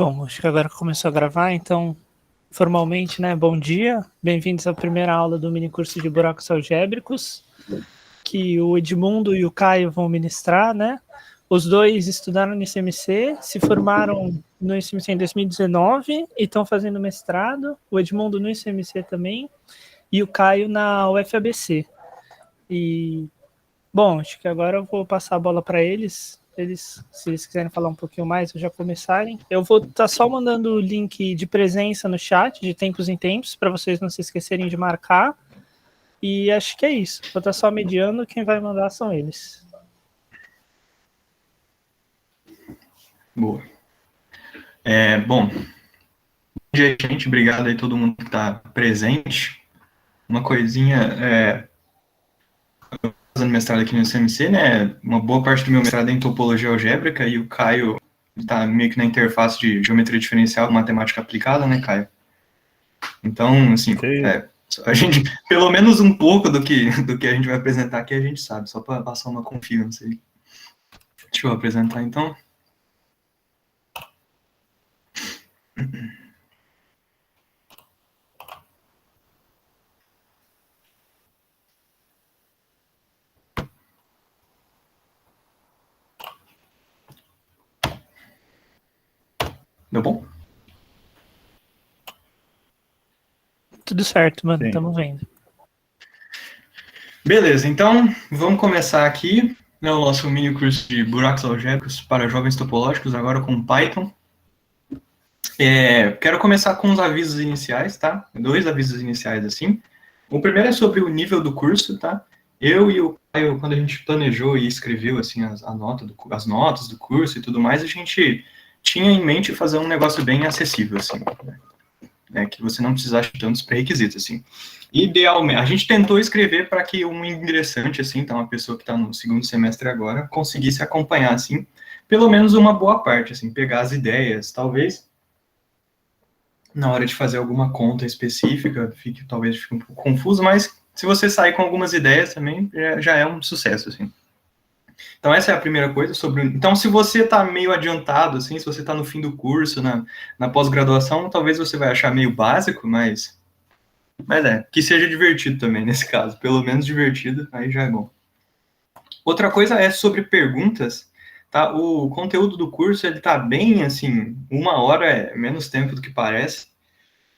Bom, acho que agora começou a gravar, então, formalmente, né, bom dia, bem-vindos à primeira aula do minicurso de buracos algébricos, que o Edmundo e o Caio vão ministrar, né? Os dois estudaram no ICMC, se formaram no ICMC em 2019 e estão fazendo mestrado, o Edmundo no ICMC também, e o Caio na UFABC. E, bom, acho que agora eu vou passar a bola para eles, se eles quiserem falar um pouquinho mais, já começarem. Eu vou estar só mandando o link de presença no chat, de tempos em tempos, para vocês não se esquecerem de marcar. E acho que é isso. Vou estar só mediando, quem vai mandar são eles. Boa. Bom dia, gente. Obrigado aí a todo mundo que está presente. Uma coisinha, fazendo mestrado aqui no ICMC, né? Uma boa parte do meu mestrado é em topologia algébrica e o Caio está meio que na interface de geometria diferencial, matemática aplicada, né, Caio? Então, assim, a gente, pelo menos um pouco do que a gente vai apresentar aqui, a gente sabe, só para passar uma confiança aí. Deixa eu apresentar, então. Deu bom? Tudo certo, mano, estamos vendo. Beleza, então vamos começar aqui, né, o nosso mini curso de buracos algébricos para jovens topológicos, agora com Python. Quero começar com os avisos iniciais, tá? 2 avisos iniciais, assim. O primeiro é sobre o nível do curso, tá? Eu e o Caio, quando a gente planejou e escreveu, assim, as notas do curso e tudo mais, a gente tinha em mente fazer um negócio bem acessível, assim, né, que você não precisasse de tantos pré-requisitos, assim. Idealmente, a gente tentou escrever para que um ingressante, assim, então uma pessoa que está no segundo semestre agora, conseguisse acompanhar, assim, pelo menos uma boa parte, assim, pegar as ideias, talvez na hora de fazer alguma conta específica, talvez fique um pouco confuso, mas se você sair com algumas ideias também, já é um sucesso, assim. Então, essa é a primeira coisa sobre... Então, se você está meio adiantado, assim, se você está no fim do curso, na pós-graduação, talvez você vai achar meio básico, mas que seja divertido também, nesse caso. Pelo menos divertido, aí já é bom. Outra coisa é sobre perguntas, tá? O conteúdo do curso, ele tá bem, assim, 1 hora é menos tempo do que parece.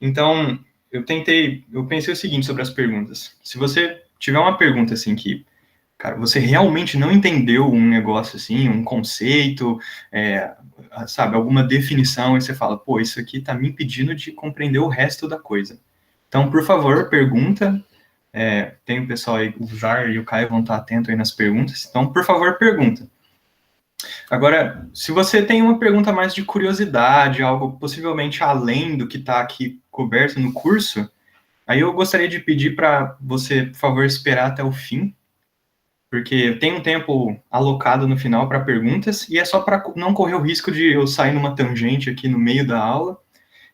Então, eu pensei o seguinte sobre as perguntas. Se você tiver uma pergunta, assim, que, cara, você realmente não entendeu um negócio, assim, um conceito, sabe, alguma definição, e você fala, pô, isso aqui tá me impedindo de compreender o resto da coisa. Então, por favor, pergunta. Tem o pessoal aí, o Jar e o Caio vão estar atentos aí nas perguntas. Então, por favor, pergunta. Agora, se você tem uma pergunta mais de curiosidade, algo possivelmente além do que está aqui coberto no curso, aí eu gostaria de pedir para você, por favor, esperar até o fim, porque tem um tempo alocado no final para perguntas, e é só para não correr o risco de eu sair numa tangente aqui no meio da aula,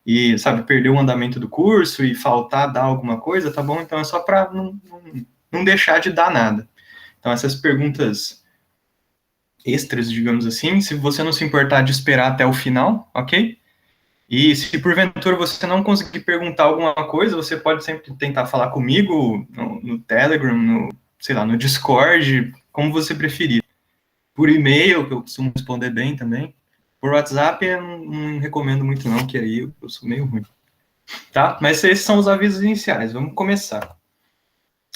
e, sabe, perder o andamento do curso e faltar dar alguma coisa, tá bom? Então é só para não deixar de dar nada. Então essas perguntas extras, digamos assim, se você não se importar de esperar até o final, ok? E se porventura você não conseguir perguntar alguma coisa, você pode sempre tentar falar comigo no Telegram, sei lá, no Discord, como você preferir. Por e-mail, que eu costumo responder bem também. Por WhatsApp, eu não recomendo muito não, que aí eu sou meio ruim. Tá? Mas esses são os avisos iniciais. Vamos começar.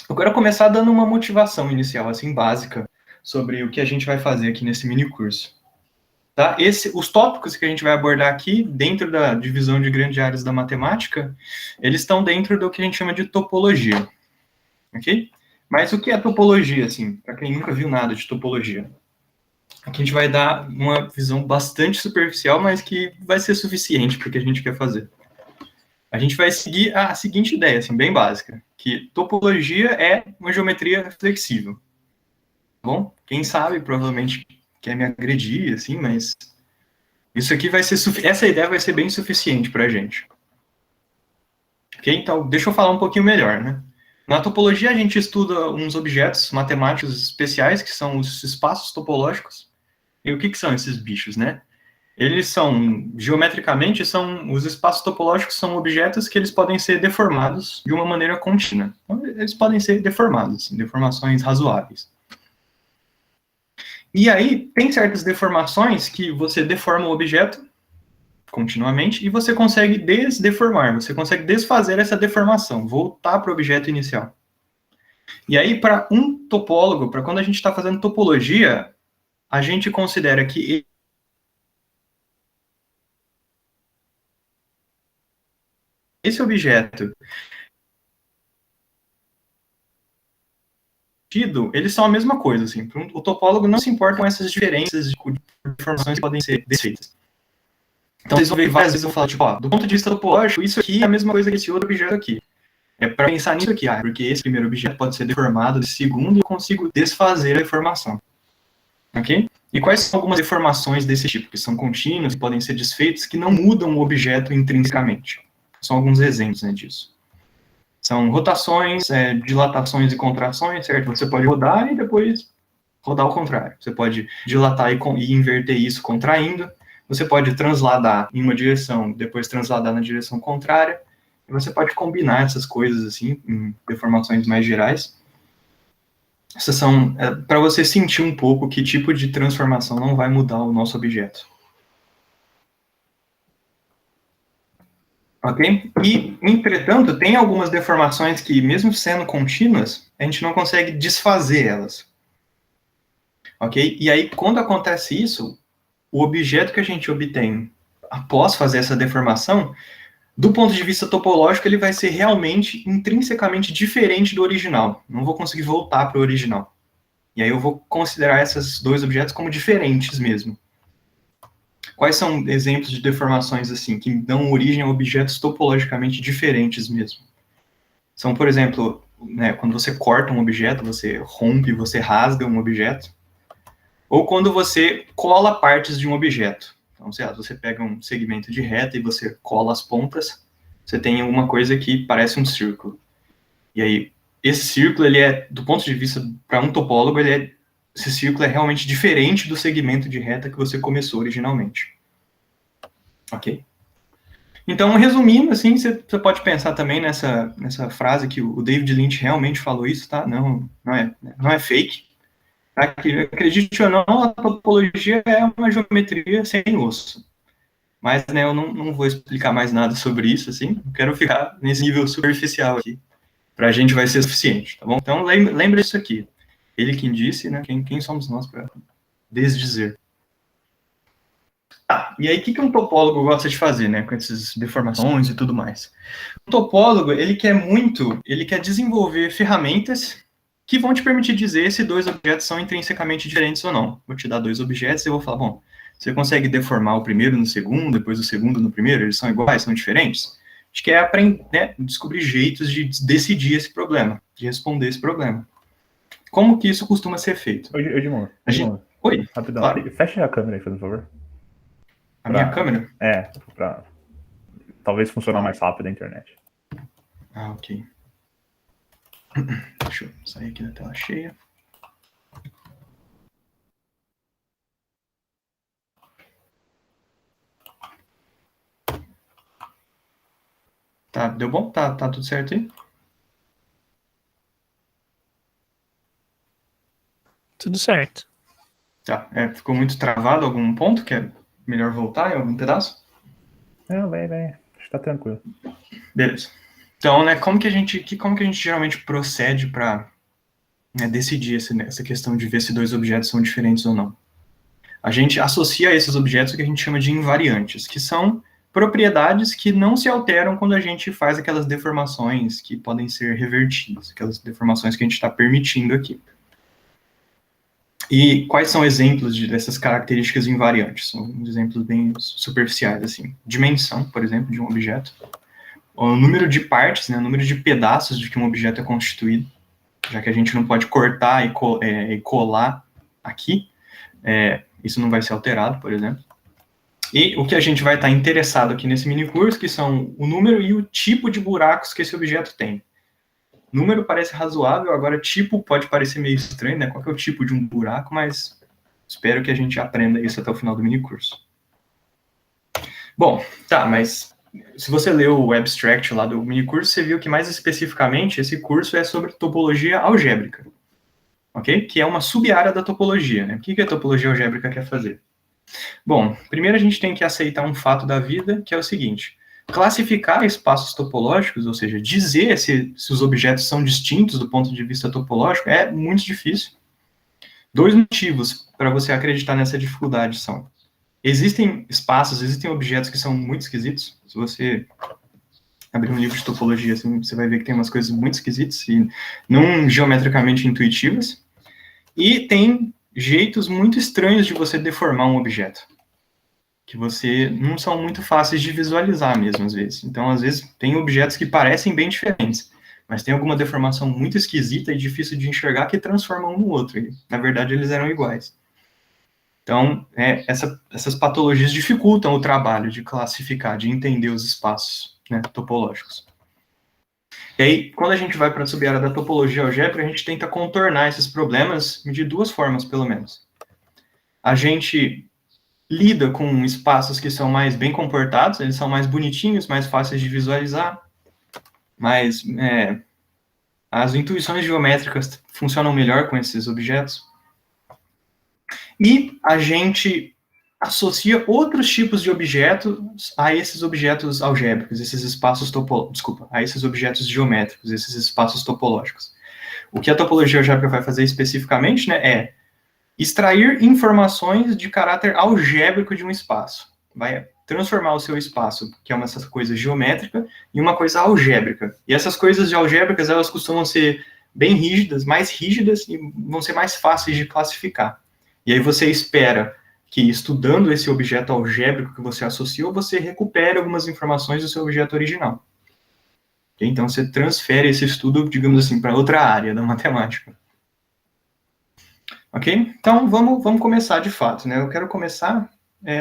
Eu quero começar dando uma motivação inicial, assim, básica, sobre o que a gente vai fazer aqui nesse mini curso. Tá? Os tópicos que a gente vai abordar aqui, dentro da divisão de grandes áreas da matemática, eles estão dentro do que a gente chama de topologia. Ok? Mas o que é topologia, assim, para quem nunca viu nada de topologia? Aqui a gente vai dar uma visão bastante superficial, mas que vai ser suficiente para o que a gente quer fazer. A gente vai seguir a seguinte ideia, assim, bem básica, que topologia é uma geometria flexível. Tá bom? Quem sabe, provavelmente, quer me agredir, assim, mas isso aqui vai ser... Essa ideia vai ser bem suficiente para a gente. Ok? Então, deixa eu falar um pouquinho melhor, né? Na topologia, a gente estuda uns objetos matemáticos especiais, que são os espaços topológicos. E o que são esses bichos, né? eles são, geometricamente, os espaços topológicos são objetos que eles podem ser deformados de uma maneira contínua. Então, eles podem ser deformados, deformações razoáveis. E aí, tem certas deformações que você deforma o objeto continuamente e você consegue desdeformar, você consegue desfazer essa deformação, voltar para o objeto inicial. E aí, para um topólogo, para quando a gente está fazendo topologia, a gente considera que esse objeto, eles são a mesma coisa, assim. O topólogo não se importa com essas diferenças de informações que podem ser desfeitas. Então, vocês vão ver várias vezes eu falo, tipo, ó, do ponto de vista topológico, isso aqui é a mesma coisa que esse outro objeto aqui. É para pensar nisso aqui, porque esse primeiro objeto pode ser deformado desse segundo e eu consigo desfazer a deformação. Ok? E quais são algumas deformações desse tipo, que são contínuas, que podem ser desfeitas, que não mudam o objeto intrinsecamente? São alguns exemplos, né, disso. São rotações, dilatações e contrações, certo? Você pode rodar e depois rodar ao contrário. Você pode dilatar e inverter isso contraindo. Você pode transladar em uma direção, depois transladar na direção contrária. E você pode combinar essas coisas, assim, em deformações mais gerais. Essas são para você sentir um pouco que tipo de transformação não vai mudar o nosso objeto. Ok? E, entretanto, tem algumas deformações que, mesmo sendo contínuas, a gente não consegue desfazer elas. Ok? E aí, quando acontece isso, o objeto que a gente obtém após fazer essa deformação, do ponto de vista topológico, ele vai ser realmente intrinsecamente diferente do original. Não vou conseguir voltar para o original. E aí eu vou considerar esses dois objetos como diferentes mesmo. Quais são exemplos de deformações assim, que dão origem a objetos topologicamente diferentes mesmo? São, por exemplo, né, quando você corta um objeto, você rompe, você rasga um objeto, ou quando você cola partes de um objeto. Então, sei lá, você pega um segmento de reta e você cola as pontas, você tem alguma coisa que parece um círculo. E aí, esse círculo, ele é, do ponto de vista, para um topólogo, esse círculo é realmente diferente do segmento de reta que você começou originalmente. Ok? Então, resumindo, assim, você pode pensar também nessa frase que o David Lynch realmente falou isso, tá? Não é fake. Tá? Que, acredite ou não, a topologia é uma geometria sem osso. Mas, né, eu não vou explicar mais nada sobre isso, assim. Eu quero ficar nesse nível superficial aqui. Para a gente vai ser suficiente, tá bom? Então, lembra isso aqui. Ele quem disse, né? Quem somos nós para desdizer? Ah, e aí, o que um topólogo gosta de fazer, né? Com essas deformações e tudo mais. O topólogo, ele quer desenvolver ferramentas que vão te permitir dizer se dois objetos são intrinsecamente diferentes ou não. Vou te dar dois objetos e eu vou falar, bom, você consegue deformar o primeiro no segundo, depois o segundo no primeiro? Eles são iguais, são diferentes? A gente quer aprender, né, descobrir jeitos de decidir esse problema, de responder esse problema. Como que isso costuma ser feito? Oi, Edmundo. Oi, rapidão. claro. Fecha a câmera aí, por favor. Minha câmera? Pra talvez funcionar mais rápido a internet. Ah, ok. Deixa eu sair aqui da tela cheia. Tá, deu bom? Tá tudo certo aí? Tudo certo. Tá, ficou muito travado algum ponto? Que é melhor voltar em algum pedaço? Não, vai. Acho que tá tranquilo. Beleza. Então, né, como que a gente geralmente procede para, né, decidir essa questão de ver se dois objetos são diferentes ou não? A gente associa a esses objetos o que a gente chama de invariantes, que são propriedades que não se alteram quando a gente faz aquelas deformações que podem ser revertidas, aquelas deformações que a gente está permitindo aqui. E quais são exemplos dessas características invariantes? São uns exemplos bem superficiais, assim. Dimensão, por exemplo, de um objeto. O número de partes, né, o número de pedaços de que um objeto é constituído, já que a gente não pode cortar e colar aqui, isso não vai ser alterado, por exemplo. E o que a gente vai estar interessado aqui nesse minicurso, que são o número e o tipo de buracos que esse objeto tem. Número parece razoável, agora tipo pode parecer meio estranho, né? Qual que é o tipo de um buraco, mas espero que a gente aprenda isso até o final do minicurso. Bom, tá, mas se você leu o abstract lá do minicurso, você viu que mais especificamente esse curso é sobre topologia algébrica, ok? Que é uma sub-área da topologia, né? O que a topologia algébrica quer fazer? Bom, primeiro a gente tem que aceitar um fato da vida, que é o seguinte: classificar espaços topológicos, ou seja, dizer se os objetos são distintos do ponto de vista topológico, é muito difícil. Dois motivos para você acreditar nessa dificuldade são: existem espaços, existem objetos que são muito esquisitos. Se você abrir um livro de topologia, assim, você vai ver que tem umas coisas muito esquisitas e não geometricamente intuitivas. E tem jeitos muito estranhos de você deformar um objeto, que você não são muito fáceis de visualizar mesmo, às vezes. Então, às vezes, tem objetos que parecem bem diferentes, mas tem alguma deformação muito esquisita e difícil de enxergar que transforma um no outro. E, na verdade, eles eram iguais. Então, essas patologias dificultam o trabalho de classificar, de entender os espaços, né, topológicos. E aí, quando a gente vai para a sub-área da topologia algébrica, a gente tenta contornar esses problemas de duas formas, pelo menos. A gente lida com espaços que são mais bem comportados, eles são mais bonitinhos, mais fáceis de visualizar, mas as intuições geométricas funcionam melhor com esses objetos. E a gente associa outros tipos de objetos a esses objetos algébricos, esses espaços a esses objetos geométricos, esses espaços topológicos. O que a topologia algébrica vai fazer especificamente, né, é extrair informações de caráter algébrico de um espaço. Vai transformar o seu espaço, que é uma dessas coisas geométrica, em uma coisa algébrica. E essas coisas algébricas, elas costumam ser bem rígidas, mais rígidas, e vão ser mais fáceis de classificar. E aí você espera que, estudando esse objeto algébrico que você associou, você recupere algumas informações do seu objeto original. Então, você transfere esse estudo, digamos assim, para outra área da matemática. Ok? Então, vamos começar de fato, né? Eu quero começar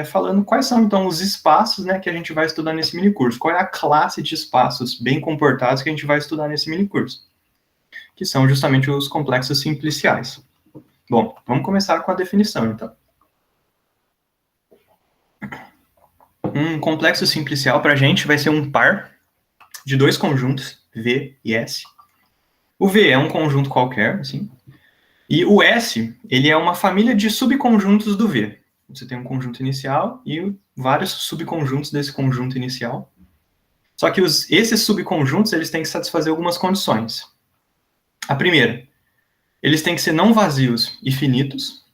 falando quais são, então, os espaços, né, que a gente vai estudar nesse minicurso. Qual é a classe de espaços bem comportados que a gente vai estudar nesse minicurso? Que são justamente os complexos simpliciais. Bom, vamos começar com a definição, então. Um complexo simplicial, para a gente, vai ser um par de dois conjuntos, V e S. O V é um conjunto qualquer, assim, e o S, ele é uma família de subconjuntos do V. Você tem um conjunto inicial e vários subconjuntos desse conjunto inicial. Só que esses subconjuntos, eles têm que satisfazer algumas condições. A primeira, eles têm que ser não vazios e finitos.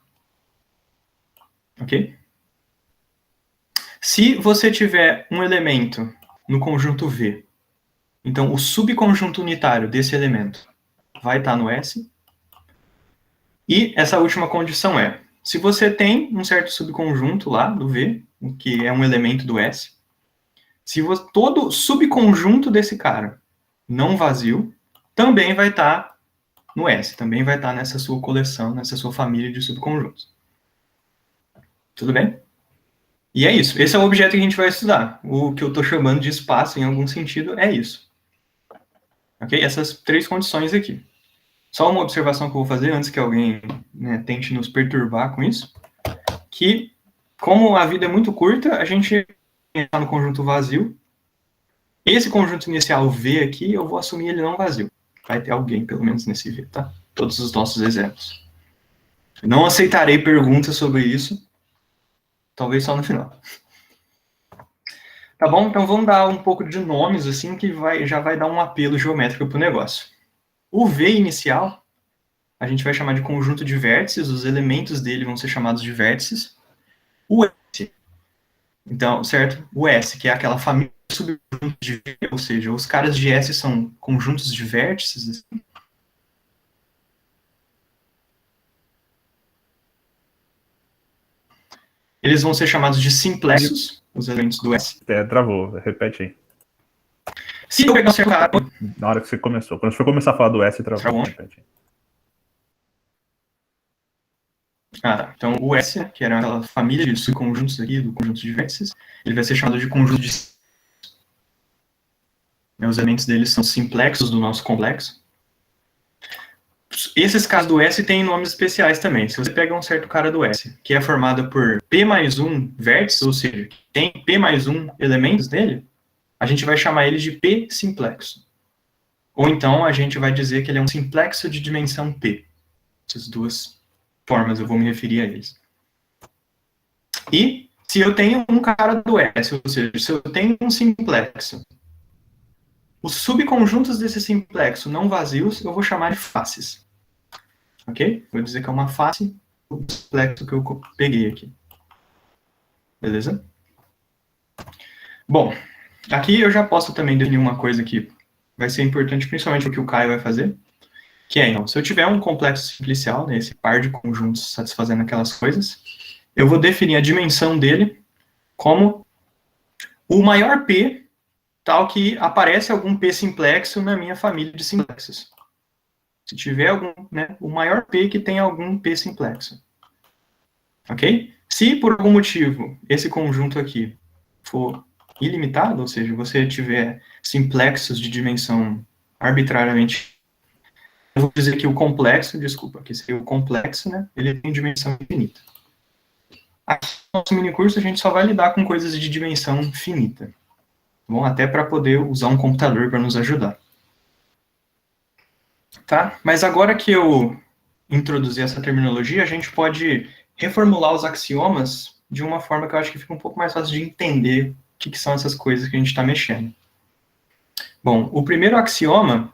Ok? Se você tiver um elemento no conjunto V, então o subconjunto unitário desse elemento vai estar no S. E essa última condição é: se você tem um certo subconjunto lá do V, que é um elemento do S, se todo subconjunto desse cara não vazio, também vai estar no S, também vai estar nessa sua coleção, nessa sua família de subconjuntos. Tudo bem? E é isso. Esse é o objeto que a gente vai estudar. O que eu estou chamando de espaço, em algum sentido, é isso. Ok? Essas três condições aqui. Só uma observação que eu vou fazer antes que alguém, né, tente nos perturbar com isso, que, como a vida é muito curta, a gente está no conjunto vazio. Esse conjunto inicial V aqui, eu vou assumir ele não vazio. Vai ter alguém, pelo menos, nesse V, tá? Todos os nossos exemplos. Não aceitarei perguntas sobre isso, talvez só no final. Tá bom? Então vamos dar um pouco de nomes, assim, que já vai dar um apelo geométrico para o negócio. O V inicial, a gente vai chamar de conjunto de vértices, os elementos dele vão ser chamados de vértices. O S, então, certo? O S, que é aquela família de subconjuntos de V, ou seja, os caras de S são conjuntos de vértices, assim. Eles vão ser chamados de simplexos, os elementos do S. Travou, repete aí. Se eu pegar o seu cara... Na hora que você começou. Quando você for começar a falar do S, travou. Repete aí. Tá. Então, o S, que era aquela família de subconjuntos aqui, do conjunto de vértices, ele vai ser chamado de conjunto de... Os elementos deles são simplexos do nosso complexo. esses casos do S têm nomes especiais também. Se você pega um certo cara do S, que é formado por P mais um vértices, ou seja, tem P mais um elementos nele, a gente vai chamar ele de P simplexo. Ou então a gente vai dizer que ele é um simplexo de dimensão P. Essas duas formas eu vou me referir a eles. E se eu tenho um cara do S, ou seja, se eu tenho um simplexo, os subconjuntos desse simplexo não vazios eu vou chamar de faces. Ok? Vou dizer que é uma face do simplexo que eu peguei aqui. Beleza? Bom, aqui eu já posso também definir uma coisa que vai ser importante, principalmente o que o Caio vai fazer, que é, então, se eu tiver um complexo simplicial, né, esse par de conjuntos satisfazendo aquelas coisas, eu vou definir a dimensão dele como o maior P, tal que aparece algum P simplexo na minha família de simplexos. Se tiver algum, né, o maior P que tem algum P simplexo. Ok? Se por algum motivo esse conjunto aqui for ilimitado, ou seja, você tiver simplexos de dimensão arbitrariamente, eu vou dizer que o complexo, desculpa, que seria o complexo, né, ele tem dimensão infinita. Aqui no nosso minicurso a gente só vai lidar com coisas de dimensão finita. Bom, até para poder usar um computador para nos ajudar. Tá? Mas agora que eu introduzi essa terminologia, a gente pode reformular os axiomas de uma forma que eu acho que fica um pouco mais fácil de entender o que são essas coisas que a gente está mexendo. Bom, o primeiro axioma,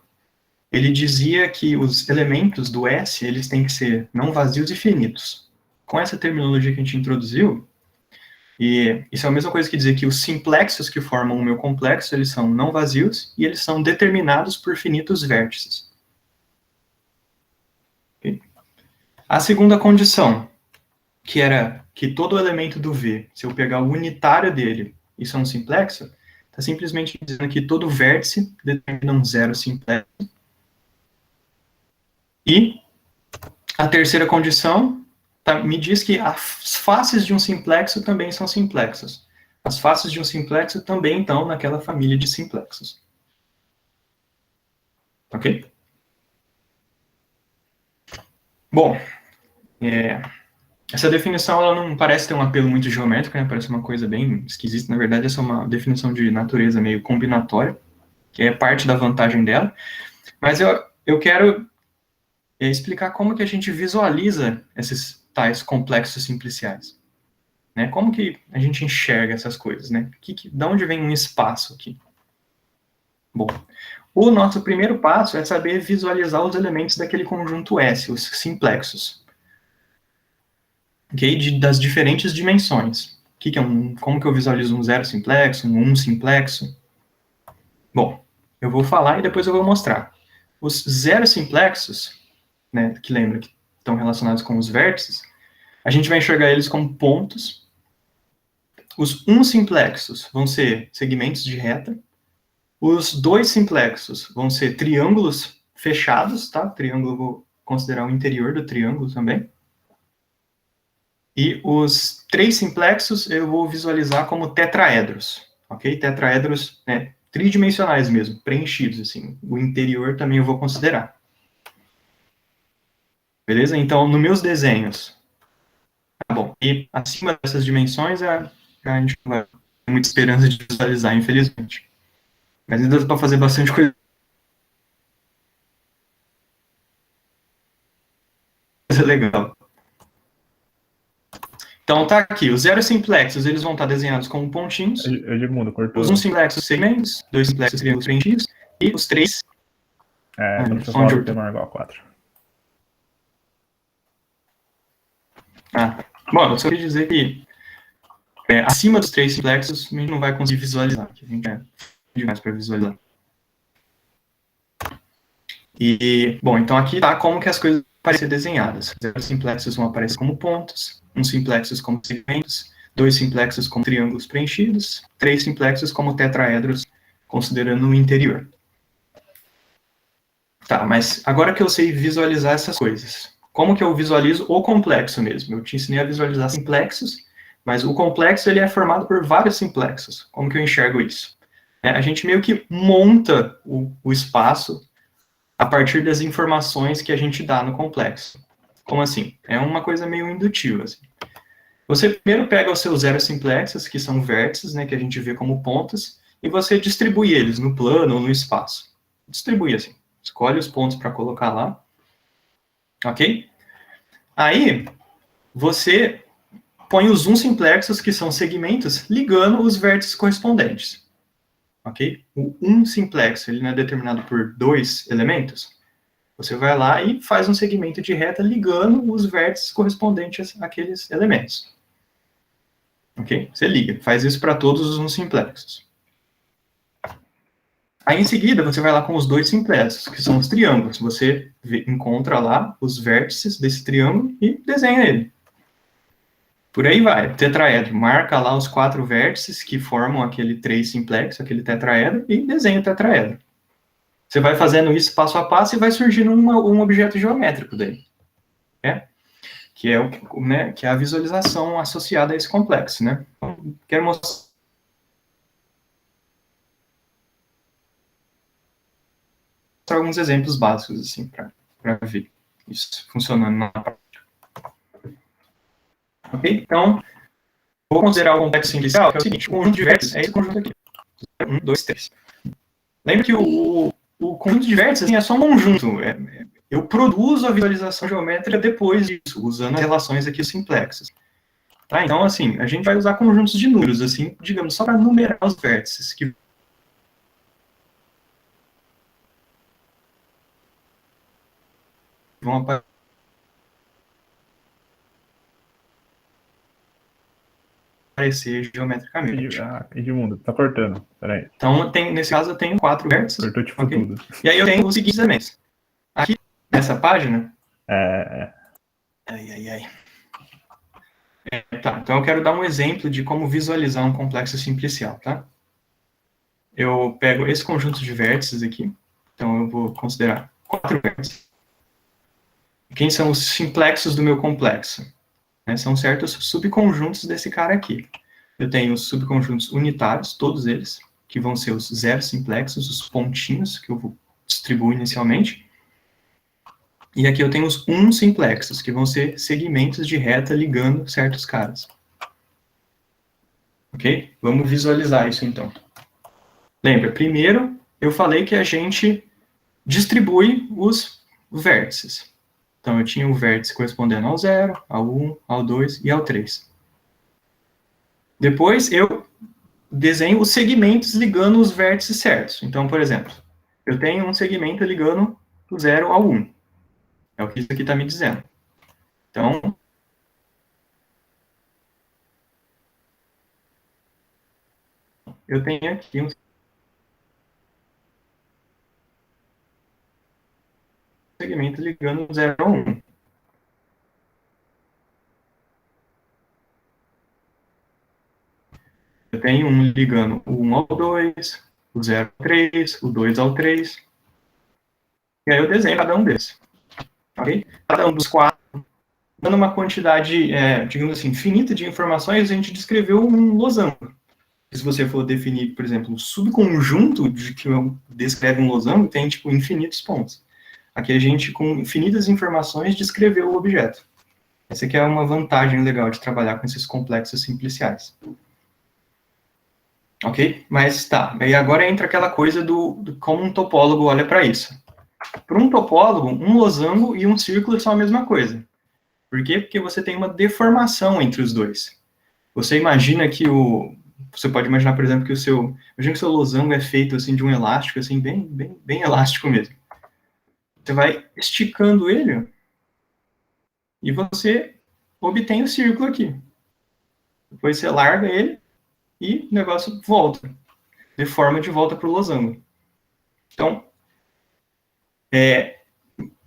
ele dizia que os elementos do S, eles têm que ser não vazios e finitos. Com essa terminologia que a gente introduziu, e isso é a mesma coisa que dizer que os simplexos que formam o meu complexo, eles são não vazios e eles são determinados por finitos vértices. Okay? A segunda condição, que era que todo elemento do V, se eu pegar o unitário dele, isso é um simplexo, está simplesmente dizendo que todo vértice determina um zero simplexo. E a terceira condição me diz que as faces de um simplexo também são simplexos. As faces de um simplexo também estão naquela família de simplexos. Ok? Bom, essa definição ela não parece ter um apelo muito geométrico, né? Parece uma coisa bem esquisita. Na verdade, essa é uma definição de natureza meio combinatória, que é parte da vantagem dela. Mas eu quero explicar como que a gente visualiza esses tais complexos simpliciais. Né? Como que a gente enxerga essas coisas? Né? De onde vem um espaço aqui? Bom, o nosso primeiro passo é saber visualizar os elementos daquele conjunto S, os simplexos. Okay? Das diferentes dimensões. Como que eu visualizo um zero simplexo, um simplexo? Bom, eu vou falar e depois eu vou mostrar. Os zero simplexos, né, que lembra que estão relacionados com os vértices, a gente vai enxergar eles como pontos. Os simplexos vão ser segmentos de reta. Os dois simplexos vão ser triângulos fechados, tá? Triângulo eu vou considerar o interior do triângulo também. E os três simplexos eu vou visualizar como tetraedros, ok? Tetraedros, né, tridimensionais mesmo, preenchidos, assim. O interior também eu vou considerar. Beleza? Então, nos meus desenhos, tá bom, e acima dessas dimensões, a gente não vai ter muita esperança de visualizar, infelizmente. Mas ainda dá para fazer bastante coisa legal. Então, tá aqui, os zero simplexos, eles vão estar desenhados como pontinhos. Edmundo, cortou. Os simplexos segmentos, dois simplexos triângulos preenchidos, e os três... onde eu tenho igual a 4. Bom, eu só queria dizer que acima dos três simplexos a gente não vai conseguir visualizar, que a gente é demais para visualizar. E, bom, então aqui tá como que as coisas vão aparecer desenhadas. Os simplexos vão aparecer como pontos, uns simplexos como segmentos, dois simplexos como triângulos preenchidos, três simplexos como tetraedros, considerando o interior. Tá, mas agora que eu sei visualizar essas coisas, como que eu visualizo o complexo mesmo? Eu te ensinei a visualizar simplexos, mas o complexo ele é formado por vários simplexos. Como que eu enxergo isso? A gente meio que monta o espaço a partir das informações que a gente dá no complexo. Como assim? É uma coisa meio indutiva, assim. Você primeiro pega os seus zeros simplexos, que são vértices, né, que a gente vê como pontas, e você distribui eles no plano ou no espaço. Distribui assim. Escolhe os pontos para colocar lá. Ok? Aí, você põe os simplexos, que são segmentos, ligando os vértices correspondentes. Ok? O simplexo, ele não é determinado por 2 elementos. Você vai lá e faz um segmento de reta ligando os vértices correspondentes àqueles elementos. Ok? Você liga. Faz isso para todos os simplexos. Aí, em seguida, você vai lá com os 2 simplexos, que são os triângulos. Você encontra lá os vértices desse triângulo e desenha ele. Por aí vai. Tetraedro. Marca lá os 4 vértices que formam aquele 3 simplexo, aquele tetraedro, e desenha o tetraedro. Você vai fazendo isso passo a passo e vai surgindo um objeto geométrico daí. Né? Que é a visualização associada a esse complexo. Né? Quero mostrar alguns exemplos básicos assim, para ver isso funcionando na prática. Ok? Então, vou considerar o complexo inicial, que é o seguinte: o conjunto de vértices é esse conjunto aqui. 1, 2, 3. Lembra que o conjunto de vértices assim, é só um conjunto. Eu produzo a visualização geométrica depois disso, usando as relações aqui simplexas. Tá? Então, assim, a gente vai usar conjuntos de números, assim, digamos, só para numerar os vértices que vão aparecer geometricamente. Edmundo, tá cortando. Peraí. Então, nesse caso, eu tenho 4 vértices. Cortou tipo okay? tudo. E aí eu tenho os seguintes elementos. Aqui, nessa página... Ai. Tá, então eu quero dar um exemplo de como visualizar um complexo simplicial, tá? Eu pego esse conjunto de vértices aqui. Então eu vou considerar 4 vértices. Quem são os simplexos do meu complexo? São certos subconjuntos desse cara aqui. Eu tenho os subconjuntos unitários, todos eles, que vão ser os zeros simplexos, os pontinhos que eu vou distribuir inicialmente. E aqui eu tenho os simplexos, que vão ser segmentos de reta ligando certos caras. Ok? Vamos visualizar isso então. Lembra, primeiro eu falei que a gente distribui os vértices. Então eu tinha o vértice correspondendo ao 0, ao 1, ao 2 e ao 3. Depois eu desenho os segmentos ligando os vértices certos. Então, por exemplo, eu tenho um segmento ligando do 0 ao 1. É o que isso aqui está me dizendo. Então, eu tenho aqui um segmento ligando do 0 ao 1. Eu tenho um ligando o 1 ao 2, o 0 ao 3, o 2 ao 3. E aí eu desenho cada um desses. Ok? Cada um dos 4, dando uma quantidade, digamos assim, infinita de informações, a gente descreveu um losango. Se você for definir, por exemplo, um subconjunto de que descreve um losango, tem, tipo, infinitos pontos. Aqui a gente, com infinitas informações, descreveu o objeto. Essa aqui é uma vantagem legal de trabalhar com esses complexos simpliciais. Ok? Mas tá, aí agora entra aquela coisa do como um topólogo olha para isso. Para um topólogo, um losango e um círculo são a mesma coisa. Por quê? Porque você tem uma deformação entre os dois. Você imagina que você pode imaginar, por exemplo, imagina que o seu losango é feito assim de um elástico, assim, bem elástico mesmo. Você vai esticando ele e você obtém o círculo aqui. Depois você larga ele e o negócio volta. Deforma de volta para o losango. Então,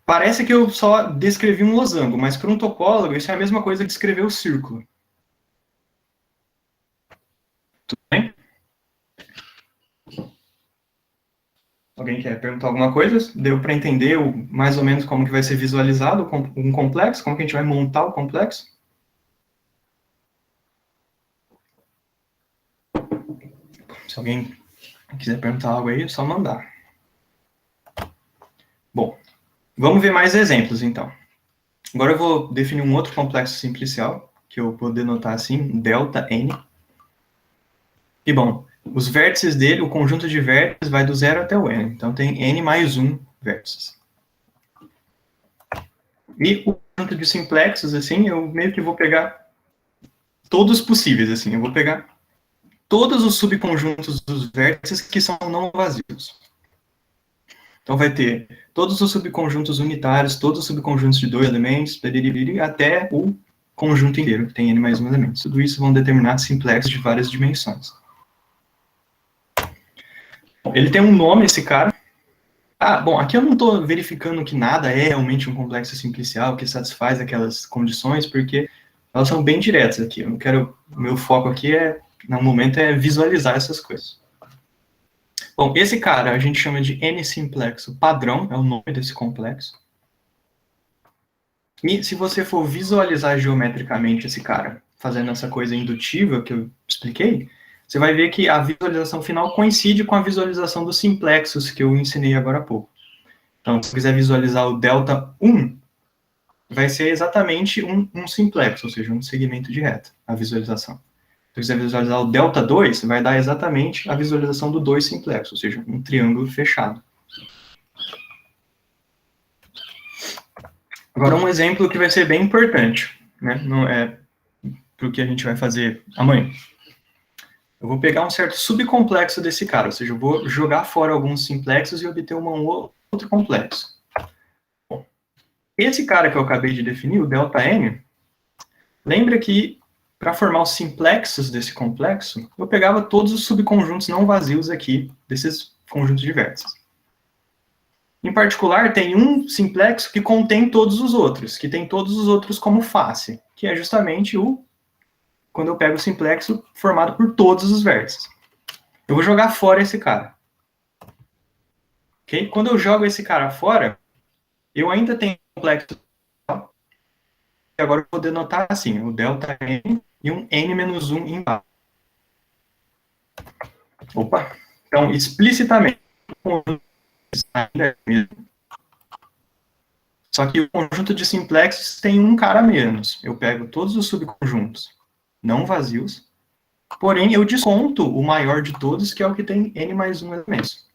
parece que eu só descrevi um losango, mas para um topólogo isso é a mesma coisa que descrever o círculo. Tudo bem? Alguém quer perguntar alguma coisa? Deu para entender mais ou menos como que vai ser visualizado um complexo? Como que a gente vai montar o complexo? Se alguém quiser perguntar algo aí, é só mandar. Bom, Vamos ver mais exemplos, então. Agora eu vou definir um outro complexo simplicial, que eu vou denotar assim, delta n. E, bom, os vértices dele, o conjunto de vértices vai do 0 até o n. Então, tem n mais 1 vértices. E o conjunto de simplexos, assim, eu meio que vou pegar todos possíveis, assim. Eu vou pegar todos os subconjuntos dos vértices que são não vazios. Então, vai ter todos os subconjuntos unitários, todos os subconjuntos de 2 elementos, até o conjunto inteiro, que tem n mais 1 elemento. Tudo isso vão determinar simplexos de várias dimensões. Ele tem um nome, esse cara. Bom, aqui eu não estou verificando que nada é realmente um complexo simplicial que satisfaz aquelas condições, porque elas são bem diretas aqui. Eu não quero, o meu foco aqui no momento, é visualizar essas coisas. Bom, esse cara a gente chama de n-simplexo padrão, é o nome desse complexo. E se você for visualizar geometricamente esse cara, fazendo essa coisa indutiva que eu expliquei, você vai ver que a visualização final coincide com a visualização dos simplexos que eu ensinei agora há pouco. Então, se você quiser visualizar o delta 1, vai ser exatamente um simplexo, ou seja, um segmento de reta, a visualização. Se você quiser visualizar o delta 2, vai dar exatamente a visualização do 2 simplexo, ou seja, um triângulo fechado. Agora, um exemplo que vai ser bem importante, né? Não é para o que a gente vai fazer amanhã. Eu vou pegar um certo subcomplexo desse cara, ou seja, eu vou jogar fora alguns simplexos e obter um outro complexo. Bom, esse cara que eu acabei de definir, o delta n, lembra que para formar os simplexos desse complexo, eu pegava todos os subconjuntos não vazios aqui, desses conjuntos de vértices. Em particular, tem um simplexo que contém todos os outros, que tem todos os outros como face, que é justamente quando eu pego o simplexo formado por todos os vértices. Eu vou jogar fora esse cara. Okay? Quando eu jogo esse cara fora, eu ainda tenho um complexo. E agora eu vou denotar assim, o delta n e um n menos 1 embaixo. Opa! Então, explicitamente, ainda é mesmo. Só que o conjunto de simplexos tem um cara a menos. Eu pego todos os subconjuntos não vazios, porém eu desconto o maior de todos, que é o que tem n mais 1 elementos.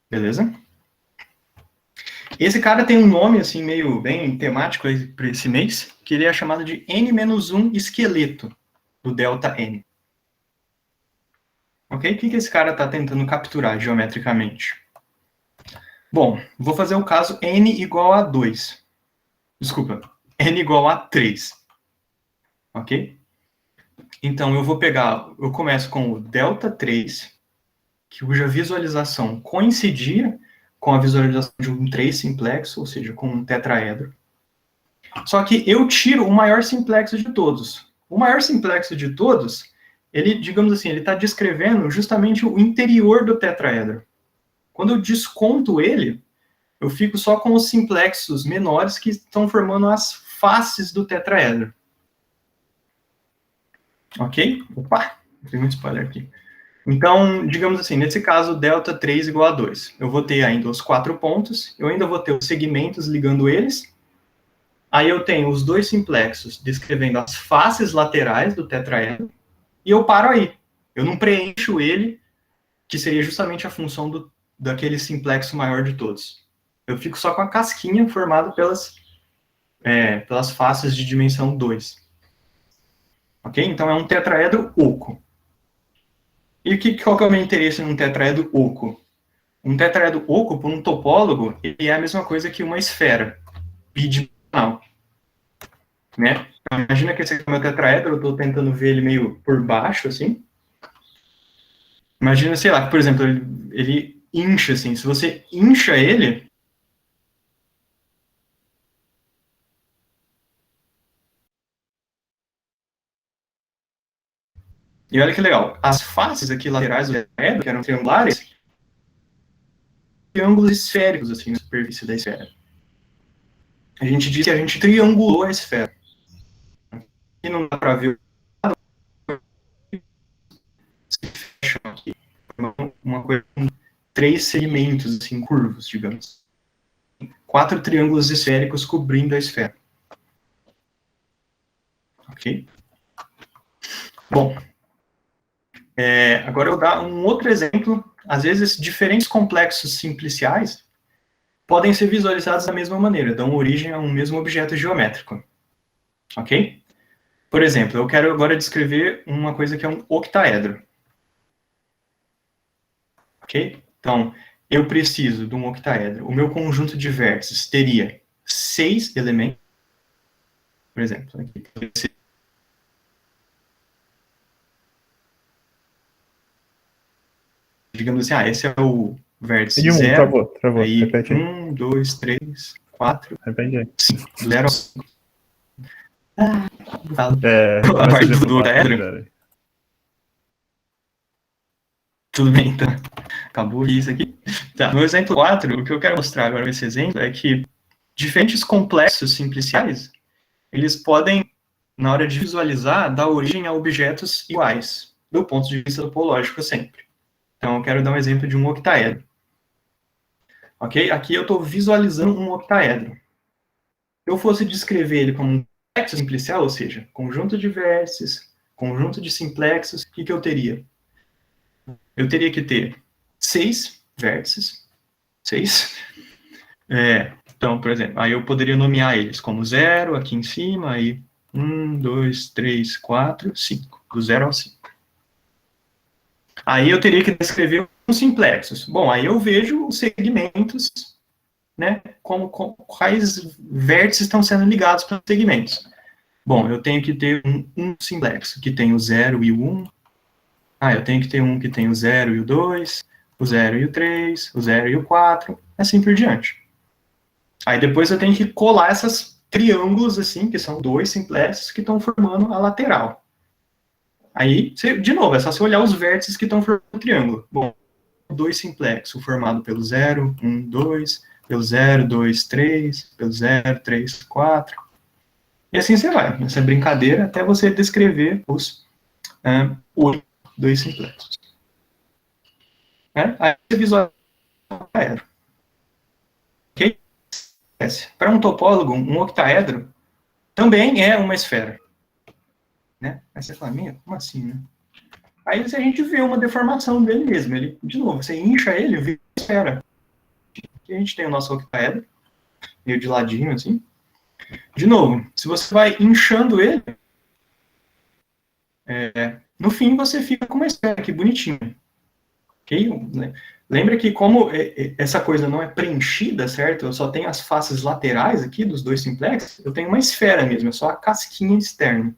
Beleza? Esse cara tem um nome, assim, meio bem temático para esse mês, que ele é chamado de n-1 esqueleto do delta n. Ok? O que esse cara está tentando capturar geometricamente? Bom, vou fazer o caso n igual a 2. Desculpa, n igual a 3. Ok? Então, eu começo com o delta 3, cuja visualização coincidia com a visualização de um 3 simplexo, ou seja, com um tetraedro. Só que eu tiro o maior simplexo de todos. O maior simplexo de todos, ele, digamos assim, ele está descrevendo justamente o interior do tetraedro. Quando eu desconto ele, eu fico só com os simplexos menores que estão formando as faces do tetraedro. Ok? Opa, tem muito spoiler aqui. Então, digamos assim, nesse caso, delta 3 igual a 2. Eu vou ter ainda os 4 pontos, eu ainda vou ter os segmentos ligando eles. Aí eu tenho os dois simplexos descrevendo as faces laterais do tetraedro, e eu paro aí. Eu não preencho ele, que seria justamente a função daquele simplexo maior de todos. Eu fico só com a casquinha formada pelas faces de dimensão 2. Ok? Então é um tetraedro oco. E qual que é o meu interesse num tetraedro oco? Um tetraedro oco, por um topólogo, ele é a mesma coisa que uma esfera bidimensional. Né? Então, imagina que esse aqui é o meu tetraedro, eu estou tentando ver ele meio por baixo, assim. Imagina, sei lá, que, por exemplo, ele incha, assim. Se você incha ele, e olha que legal, as faces aqui laterais do tetraedro, que eram triangulares, triângulos esféricos, assim, na superfície da esfera. A gente diz que a gente triangulou a esfera. E não dá para ver aqui uma coisa 3 segmentos, assim, curvos, digamos. 4 triângulos esféricos cobrindo a esfera. Ok? Bom, agora eu vou dar um outro exemplo. Às vezes, diferentes complexos simpliciais podem ser visualizados da mesma maneira, dão origem a um mesmo objeto geométrico. Ok? Por exemplo, eu quero agora descrever uma coisa que é um octaedro. Ok? Então, eu preciso de um octaedro. O meu conjunto de vértices teria 6 elementos. Por exemplo, aqui. Digamos assim, esse é o vértice 0. Travou. Aí, Repete aí. 1, 2, 3, 4, Repete aí. 5. 0 ao 5. A parte do octaedro. Tudo bem, então. Acabou isso aqui. Tá, no exemplo 4, o que eu quero mostrar agora nesse exemplo é que diferentes complexos simpliciais, eles podem, na hora de visualizar, dar origem a objetos iguais, do ponto de vista topológico sempre. Então, eu quero dar um exemplo de um octaedro. Ok? Aqui eu estou visualizando um octaedro. Se eu fosse descrever ele como um complexo simplicial, ou seja, conjunto de vértices, conjunto de simplexos, o que eu teria? Eu teria que ter 6 vértices. 6. Então, por exemplo, aí eu poderia nomear eles como 0, aqui em cima, aí 1, 2, 3, 4, 5. Do 0 ao 5. Aí eu teria que descrever os simplexos. Bom, aí eu vejo os segmentos, né, quais vértices estão sendo ligados para os segmentos. Bom, eu tenho que ter um simplexo que tem o 0 e o 1. Eu tenho que ter um que tem o 0 e o 2, o 0 e o 3, o 0 e o 4, assim por diante. Aí depois eu tenho que colar esses triângulos, assim, que são 2 simplexos que estão formando a lateral. Aí, de novo, é só você olhar os vértices que estão formando o triângulo. Bom, 2 simplexo formado pelo 0, 1, 2, pelo 0, 2, 3, pelo 0, 3, 4. E assim você vai, nessa brincadeira, até você descrever os 2 simplexos. Aí você visualiza o octaedro. Ok? Para um topólogo, um octaedro também é uma esfera. Né? Aí você fala, como assim, né? Aí a gente vê uma deformação dele mesmo. Ele, de novo, você incha ele, vê uma esfera. Aqui a gente tem o nosso octaedro, meio de ladinho, assim. De novo, se você vai inchando ele, no fim você fica com uma esfera aqui, bonitinha. Ok? Lembra que como essa coisa não é preenchida, certo? Eu só tenho as faces laterais aqui dos 2 simplexos, eu tenho uma esfera mesmo, é só a casquinha externa.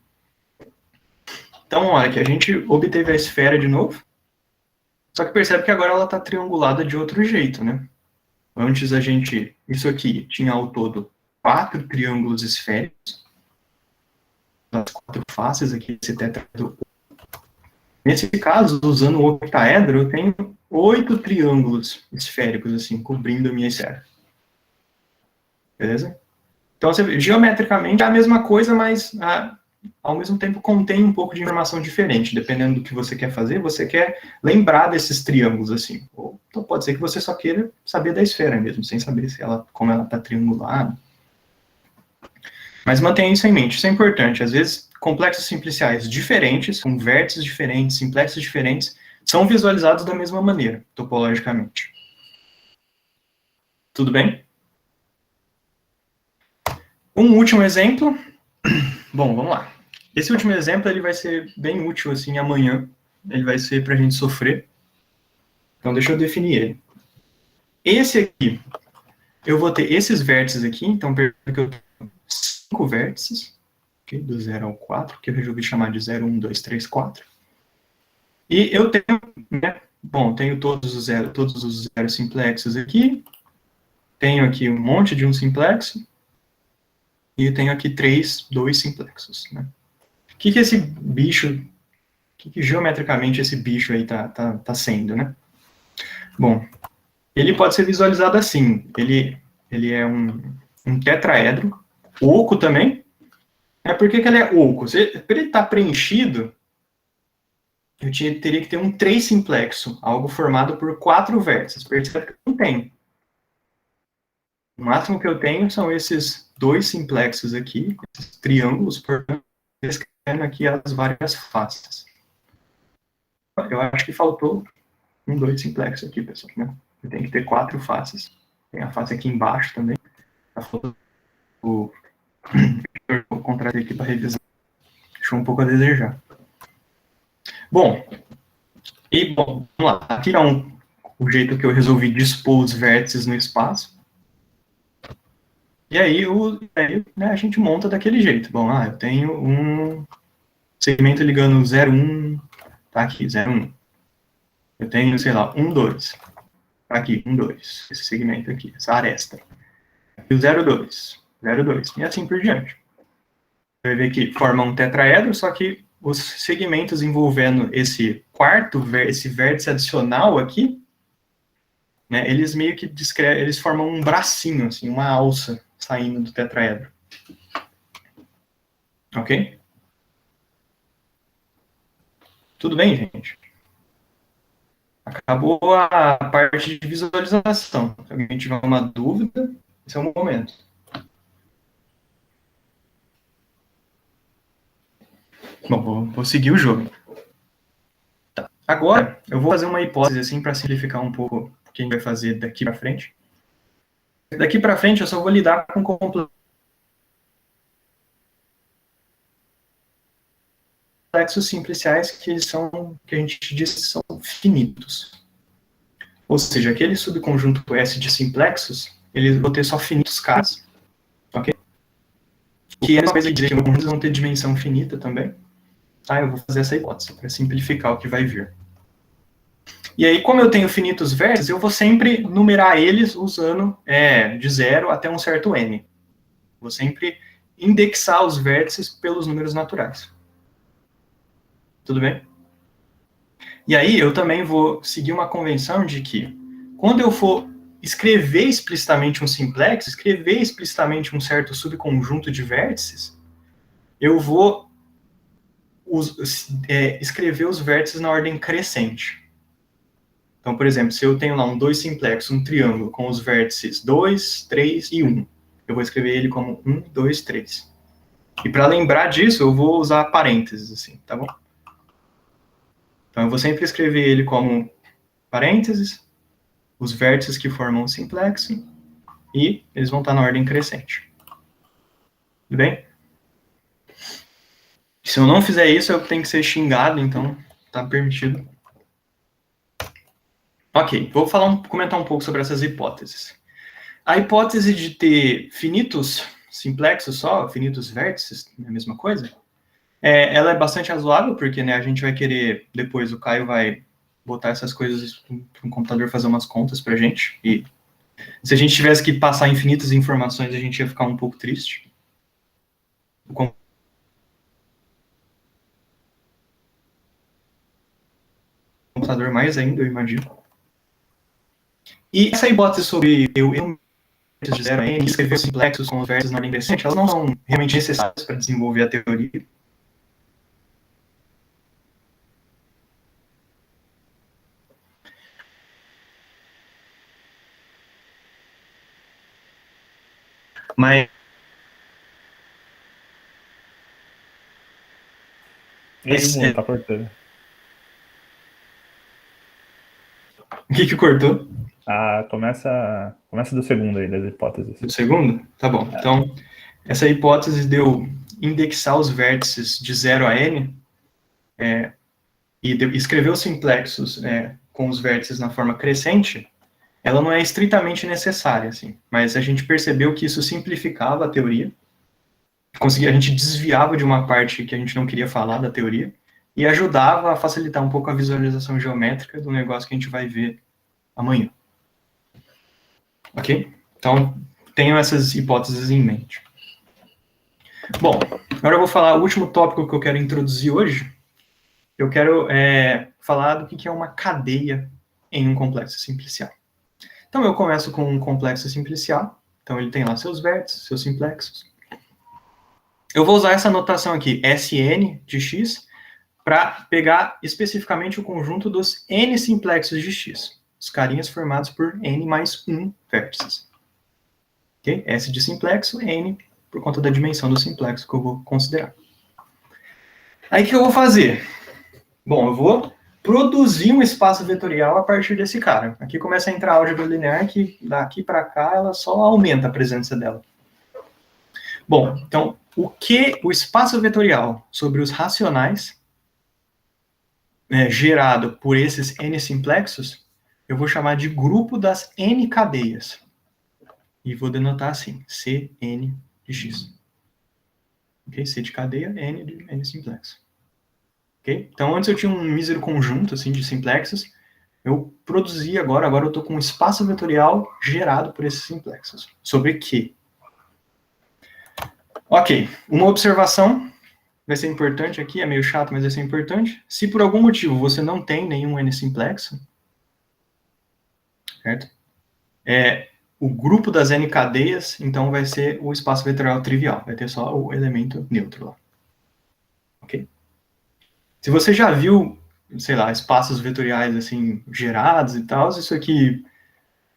Então, olha que a gente obteve a esfera de novo, só que percebe que agora ela está triangulada de outro jeito, né? Antes isso aqui tinha ao todo 4 triângulos esféricos, as 4 faces aqui desse tetraedro. Nesse caso, usando o octaedro, eu tenho 8 triângulos esféricos, assim, cobrindo a minha esfera. Beleza? Então, geometricamente é a mesma coisa, mas ao mesmo tempo contém um pouco de informação diferente. Dependendo do que você quer fazer, você quer lembrar desses triângulos, assim. Ou então pode ser que você só queira saber da esfera mesmo, sem saber como ela está triangulada. Mas mantenha isso em mente, isso é importante. Às vezes, complexos simpliciais diferentes, com vértices diferentes, simplexos diferentes, são visualizados da mesma maneira, topologicamente. Tudo bem? Um último exemplo. Bom, vamos lá. Esse último exemplo ele vai ser bem útil assim amanhã. Ele vai ser para a gente sofrer. Então, deixa eu definir ele. Esse aqui, eu vou ter esses vértices aqui. Então, perceba que eu tenho 5 vértices. Okay, do 0 ao 4, que eu resolvi chamar de 0, 1, 2, 3, 4. E eu tenho, né, tenho todos os zeros simplexos aqui. Tenho aqui um monte de um simplexo. E eu tenho aqui 2 simplexos, né? O que esse bicho, o que geometricamente esse bicho aí tá sendo, né? Bom, ele pode ser visualizado assim. Ele é um tetraedro, oco também. Por que ele é oco? Para ele estar preenchido, eu teria que ter um 3 simplexo, algo formado por 4 vértices. Percebe que eu não tenho. O máximo que eu tenho são esses 2 simplexos aqui, esses triângulos, portanto, descrevendo aqui as várias faces. Eu acho que faltou um 2 simplexo aqui, pessoal, né? Tem que ter 4 faces. Tem a face aqui embaixo também. Tá faltando o contrato aqui para revisar. Deixou um pouco a desejar. Bom, vamos lá. Aqui é o jeito que eu resolvi dispor os vértices no espaço. E aí, né, a gente monta daquele jeito. Bom, eu tenho um segmento ligando 0, 1, tá aqui, 0, 1. Eu tenho, sei lá, 1, 2. Tá aqui, 1, 2. Esse segmento aqui, essa aresta. E o 0, 2. 0, 2. E assim por diante. Você vai ver que forma um tetraedro, só que os segmentos envolvendo esse vértice adicional aqui, né, eles meio que eles formam um bracinho, assim, uma alça saindo do tetraedro. Ok? Tudo bem, gente? Acabou a parte de visualização. Se alguém tiver uma dúvida, esse é o momento. Bom, vou seguir o jogo. Tá. Agora, eu vou fazer uma hipótese assim para simplificar um pouco o que a gente vai fazer daqui para frente. Daqui para frente, eu só vou lidar com complexos simpliciais que a gente diz que são finitos. Ou seja, aquele subconjunto S de simplexos, eles vão ter só finitos casos. Ok? Que é uma coisa que dizer que conjuntos vão ter dimensão finita também. Tá? Eu vou fazer essa hipótese para simplificar o que vai vir. E aí, como eu tenho finitos vértices, eu vou sempre numerar eles usando de 0 até um certo n. Vou sempre indexar os vértices pelos números naturais. Tudo bem? E aí, eu também vou seguir uma convenção de que, quando eu for escrever explicitamente um simplex, escrever explicitamente um certo subconjunto de vértices, eu vou escrever os vértices na ordem crescente. Então, por exemplo, se eu tenho lá um 2 simplex, um triângulo com os vértices 2, 3 e 1, eu vou escrever ele como 1, 2, 3. E para lembrar disso, eu vou usar parênteses, assim, tá bom? Então, eu vou sempre escrever ele como parênteses, os vértices que formam o simplexo, e eles vão estar na ordem crescente. Tudo bem? Se eu não fizer isso, eu tenho que ser xingado, então tá permitido. Ok, vou comentar um pouco sobre essas hipóteses. A hipótese de ter finitos simplexos só, finitos vértices, é a mesma coisa, ela é bastante razoável, porque né, a gente vai querer, depois o Caio vai botar essas coisas para um computador fazer umas contas para a gente, e se a gente tivesse que passar infinitas informações, a gente ia ficar um pouco triste. O computador mais ainda, eu imagino. E essa hipótese sobre eu de 0 a n, escrever simplexos com os vértices na ordem crescente, elas não são realmente necessárias para desenvolver a teoria. Mas Tá cortando. O que cortou? Começa do segundo aí, das hipóteses. Do segundo? Tá bom. Então, essa hipótese de eu indexar os vértices de 0 a n e escrever os simplexos com os vértices na forma crescente, ela não é estritamente necessária, assim, mas a gente percebeu que isso simplificava a teoria, a gente desviava de uma parte que a gente não queria falar da teoria, e ajudava a facilitar um pouco a visualização geométrica do negócio que a gente vai ver amanhã. Ok? Então, tenham essas hipóteses em mente. Bom, agora eu vou falar o último tópico que eu quero introduzir hoje. Eu quero falar do que é uma cadeia em um complexo simplicial. Então, eu começo com um complexo simplicial. Então, ele tem lá seus vértices, seus simplexos. Eu vou usar essa notação aqui, Sn de x, para pegar especificamente o conjunto dos n simplexos de x, os carinhas formados por n mais 1 vértices. Okay? S de simplexo, n por conta da dimensão do simplexo que eu vou considerar. Aí o que eu vou fazer? Bom, eu vou produzir um espaço vetorial a partir desse cara. Aqui começa a entrar a álgebra linear, que daqui para cá ela só aumenta a presença dela. Bom, então, o espaço vetorial sobre os racionais, gerado por esses n simplexos, eu vou chamar de grupo das n cadeias. E vou denotar assim, Cn de x. Okay? C de cadeia, n de n simplexo. Okay? Então, antes eu tinha um mísero conjunto assim, de simplexos, eu produzi agora eu estou com um espaço vetorial gerado por esses simplexos. Sobre Q. Ok, uma observação, vai ser importante aqui, é meio chato, mas vai ser importante. Se por algum motivo você não tem nenhum n simplexo, certo? O grupo das n cadeias, então vai ser o espaço vetorial trivial, vai ter só o elemento neutro lá. Ok? Se você já viu, sei lá, espaços vetoriais assim, gerados e tal, isso aqui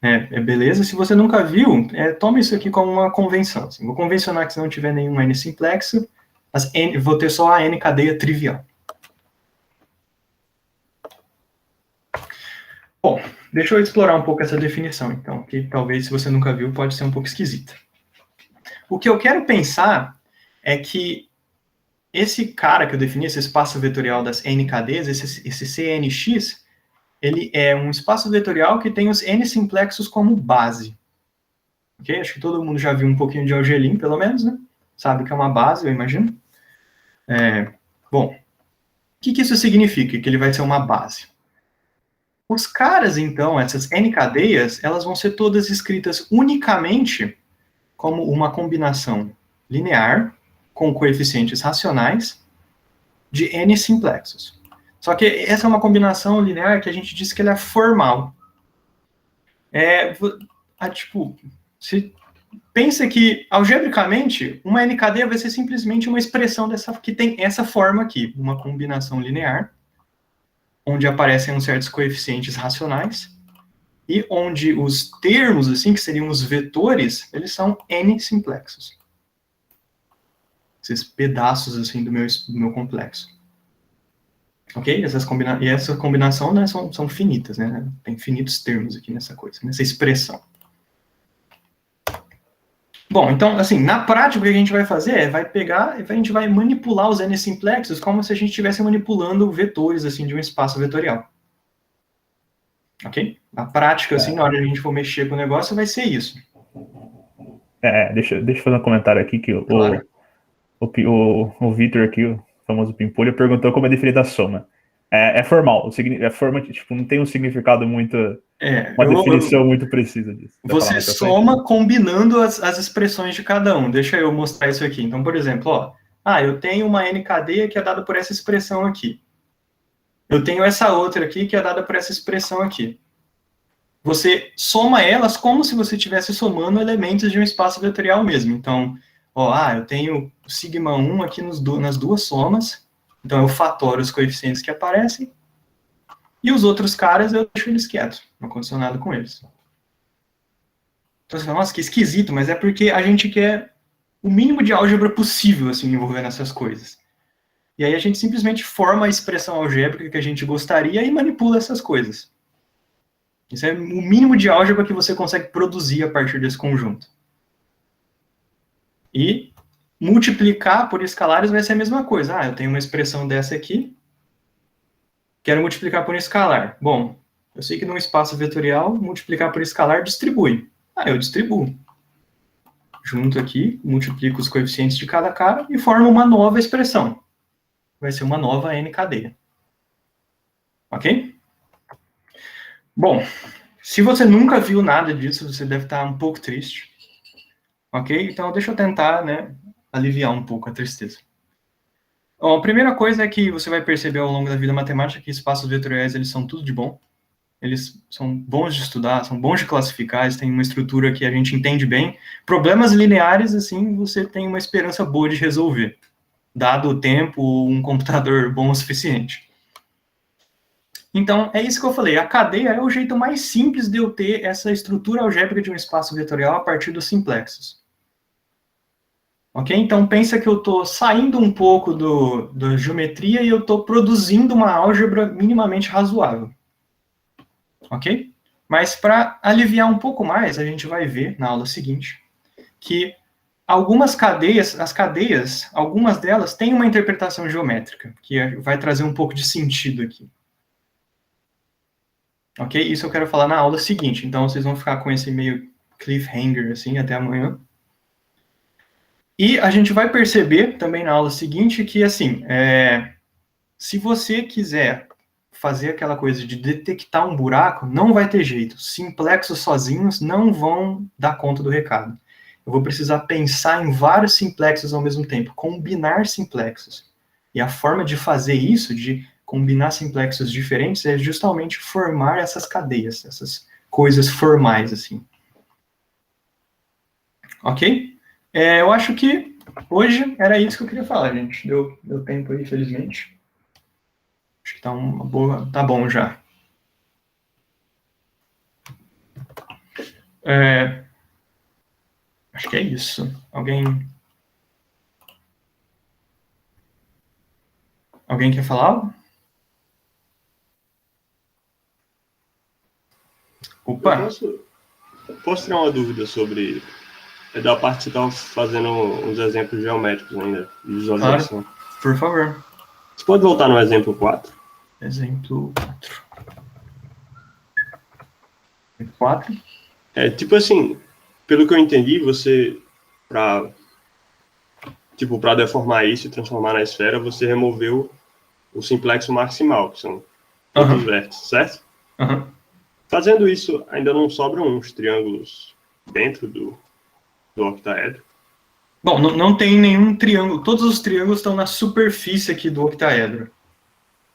é beleza. Se você nunca viu, toma isso aqui como uma convenção. Assim, vou convencionar que se não tiver nenhum n simplexo, vou ter só a n cadeia trivial. Bom, deixa eu explorar um pouco essa definição, então, que talvez, se você nunca viu, pode ser um pouco esquisita. O que eu quero pensar é que esse cara que eu defini, esse espaço vetorial das n cadeias, esse CNX, ele é um espaço vetorial que tem os n simplexos como base. Ok? Acho que todo mundo já viu um pouquinho de Algelin, pelo menos, né? Sabe que é uma base, eu imagino. Bom, o que isso significa? Que ele vai ser uma base. Os caras, então, essas n cadeias, elas vão ser todas escritas unicamente como uma combinação linear com coeficientes racionais de n simplexos. Só que essa é uma combinação linear que a gente diz que ela é formal. Pensa que, algebricamente, uma n cadeia vai ser simplesmente uma expressão que tem essa forma aqui, uma combinação linear, onde aparecem uns certos coeficientes racionais, e onde os termos, assim, que seriam os vetores, eles são n simplexos. Esses pedaços, assim, do meu complexo. Ok? E essa combinação, né, são finitas, né? Tem infinitos termos aqui nessa coisa, nessa expressão. Bom, então, assim, na prática, o que a gente vai fazer a gente vai manipular os n simplexos como se a gente estivesse manipulando vetores, assim, de um espaço vetorial. Ok? Na prática, assim, na hora que a gente for mexer com o negócio, vai ser isso. Deixa eu fazer um comentário aqui, que Claro. o Vitor aqui, o famoso Pimpolho, perguntou como é definida a soma. É formal, tipo, não tem um significado muito... uma definição muito precisa disso. Você soma combinando as expressões de cada um. Deixa eu mostrar isso aqui. Então, por exemplo, eu tenho uma n cadeia que é dada por essa expressão aqui. Eu tenho essa outra aqui que é dada por essa expressão aqui. Você soma elas como se você estivesse somando elementos de um espaço vetorial mesmo. Então, eu tenho o sigma 1 aqui nas duas somas. Então, eu fatoro os coeficientes que aparecem. E os outros caras, eu deixo eles quietos. Não aconteceu nada com eles. Então, você fala, nossa, que esquisito, mas é porque a gente quer o mínimo de álgebra possível, assim, envolvendo essas coisas. E aí a gente simplesmente forma a expressão algébrica que a gente gostaria e manipula essas coisas. Isso é o mínimo de álgebra que você consegue produzir a partir desse conjunto. E multiplicar por escalares vai ser a mesma coisa. Eu tenho uma expressão dessa aqui, quero multiplicar por um escalar. Bom, eu sei que num espaço vetorial, multiplicar por escalar distribui. Eu distribuo. Junto aqui, multiplico os coeficientes de cada cara e formo uma nova expressão. Vai ser uma nova n cadeia. Ok? Bom, se você nunca viu nada disso, você deve estar um pouco triste. Ok? Então, deixa eu tentar, aliviar um pouco a tristeza. Bom, a primeira coisa é que você vai perceber ao longo da vida matemática que espaços vetoriais, eles são tudo de bom. Eles são bons de estudar, são bons de classificar, eles têm uma estrutura que a gente entende bem. Problemas lineares, assim, você tem uma esperança boa de resolver. dado o tempo, um computador bom o suficiente. Então, é isso que eu falei, a cadeia é o jeito mais simples de eu ter essa estrutura algébrica de um espaço vetorial a partir dos simplexos. Ok? Então, pensa que eu estou saindo um pouco da geometria e eu estou produzindo uma álgebra minimamente razoável. Ok? Mas, para aliviar um pouco mais, a gente vai ver na aula seguinte que algumas cadeias, algumas delas têm uma interpretação geométrica, que vai trazer um pouco de sentido aqui. Ok? Isso eu quero falar na aula seguinte, então vocês vão ficar com esse meio cliffhanger, assim, até amanhã. E a gente vai perceber também na aula seguinte que, assim, se você quiser fazer aquela coisa de detectar um buraco, não vai ter jeito. Simplexos sozinhos não vão dar conta do recado. Eu vou precisar pensar em vários simplexos ao mesmo tempo, combinar simplexos. E a forma de fazer isso, de combinar simplexos diferentes, é justamente formar essas cadeias, essas coisas formais, assim. Ok? Eu acho que hoje era isso que eu queria falar, gente. Deu tempo aí, felizmente. Acho que tá uma boa. Tá bom já. Acho que é isso. Alguém quer falar algo? Opa! Posso tirar uma dúvida sobre... da parte que você estava fazendo uns exemplos geométricos ainda, de visualização. Claro, por favor. Você pode voltar no exemplo 4? Exemplo 4. Tipo assim, pelo que eu entendi, você, para deformar isso e transformar na esfera, você removeu o simplexo maximal, que são todos os vértices, certo? Fazendo isso, ainda não sobram uns triângulos dentro do octaedro? Bom, não tem nenhum triângulo. Todos os triângulos estão na superfície aqui do octaedro.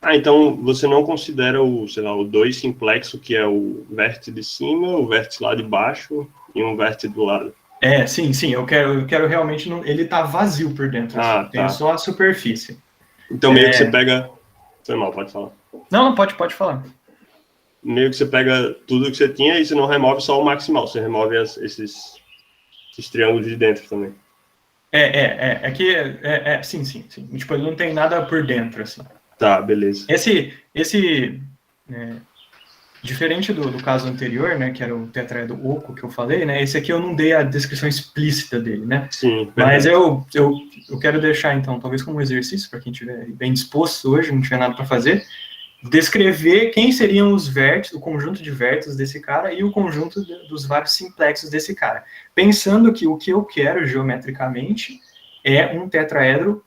Então você não considera o 2 simplexo, que é o vértice de cima, o vértice lá de baixo e um vértice do lado? Sim, eu quero realmente... ele tá vazio por dentro, assim, tem só a superfície. Então meio que você pega... Foi mal, pode falar. Não, pode falar. Meio que você pega tudo que você tinha e você não remove só o maximal, você remove esses triângulos de dentro também. Sim. Tipo, ele não tem nada por dentro, assim. Tá, beleza. Diferente do caso anterior, né, que era o tetraedro oco que eu falei, né, esse aqui eu não dei a descrição explícita dele, né? Sim, mas eu quero deixar, então, talvez como um exercício, para quem estiver bem disposto hoje, não tiver nada para fazer, descrever quem seriam os vértices, o conjunto de vértices desse cara e o conjunto dos vários simplexos desse cara. Pensando que o que eu quero geometricamente é um octaedro,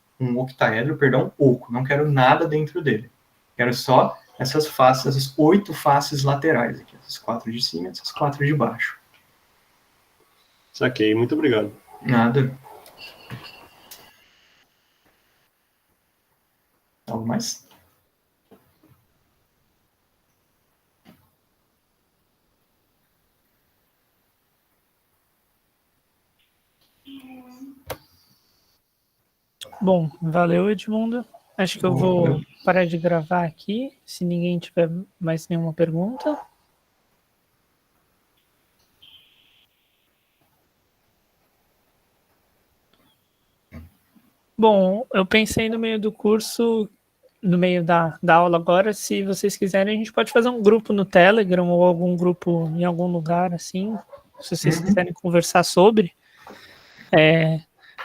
oco. Não quero nada dentro dele. Quero só essas 8 faces laterais aqui. Essas 4 de cima e essas 4 de baixo. Saquei, muito obrigado. Nada. Algo mais? Bom, valeu, Edmundo. Acho que eu vou parar de gravar aqui, se ninguém tiver mais nenhuma pergunta. Bom, eu pensei no meio do curso, no meio da aula agora, se vocês quiserem, a gente pode fazer um grupo no Telegram ou algum grupo em algum lugar, assim, se vocês quiserem conversar sobre.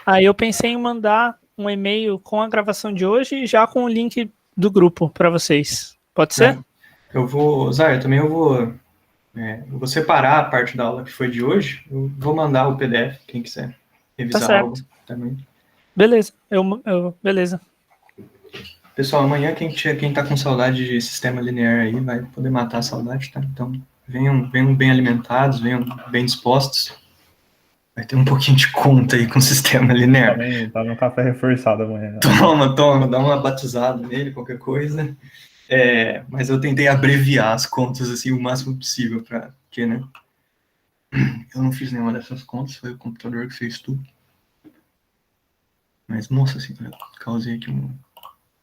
Aí eu pensei em mandar um e-mail com a gravação de hoje e já com o link do grupo para vocês. Pode ser? Eu vou separar a parte da aula que foi de hoje. Eu vou mandar o PDF, quem quiser revisar algo também. Beleza, beleza. Pessoal, amanhã quem tá com saudade de sistema linear aí vai poder matar a saudade, tá? Então, venham bem alimentados, venham bem dispostos. Vai ter um pouquinho de conta aí com o sistema linear. Tá no café reforçado amanhã. Toma, dá uma batizada nele, qualquer coisa. Mas eu tentei abreviar as contas assim o máximo possível, porque, né? Eu não fiz nenhuma dessas contas, foi o computador que fez tudo. Mas, nossa senhora, causei aqui uma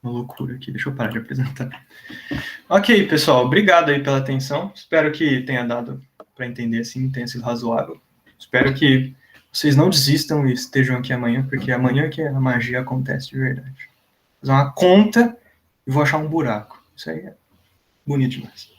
loucura aqui. Deixa eu parar de apresentar. Ok, pessoal, obrigado aí pela atenção. Espero que tenha dado para entender assim, tenha sido razoável. Espero que vocês não desistam e estejam aqui amanhã, porque amanhã que a magia acontece de verdade. Vou fazer uma conta e vou achar um buraco. Isso aí é bonito demais.